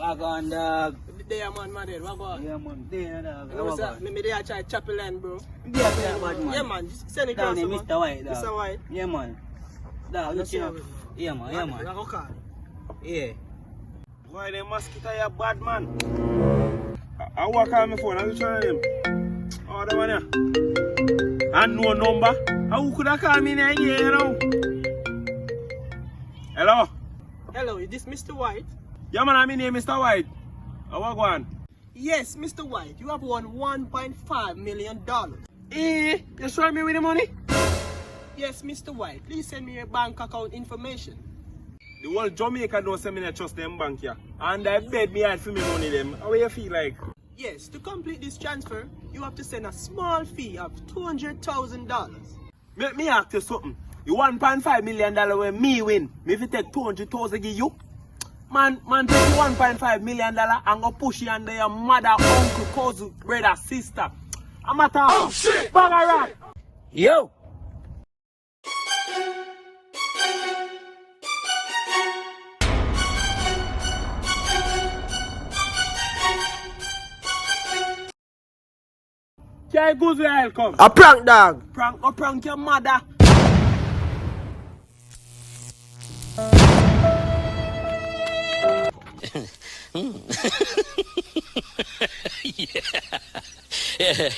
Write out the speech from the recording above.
Walk on, dog. There, man, my dead. What go on? Yeah, man. There, dog. You know, sir, maybe they are trying to chop a land, bro. Yeah, bad man. Yeah, man. Just send it Down across, there, man. Mr. White, dog. Mr. White. Yeah, man. Dog, Let's you see know. how it is, Yeah, man. Yeah, man. Like a car. Yeah. Why the mosquito you bad man? I walk on my phone, how you trying him? Oh, that one here. And no number. How could I call me in here, you know? Hello? Hello, is this Mr. White? Yeah man, I'm in here, Mr. White. How you going? Yes, Mr. White. You have won $1.5 million. You show me with the money? Yes, Mr. White. Please send me your bank account information. The whole Jamaica don't send me to trust them bank here. And I bet me hard for me money them. How you feel like? Yes, to complete this transfer, you have to send a small fee of $200,000. Make me ask you something. The $1.5 million when me win, me if you take 200,000 give you. Man take the $1.5 million and go push you under your mother, uncle, cousin, brother, sister. I'm a talk. Oh shit! Bagarat! Yo! Jay goes where I'll come. A prank, dog. Prank your mother. Yeah.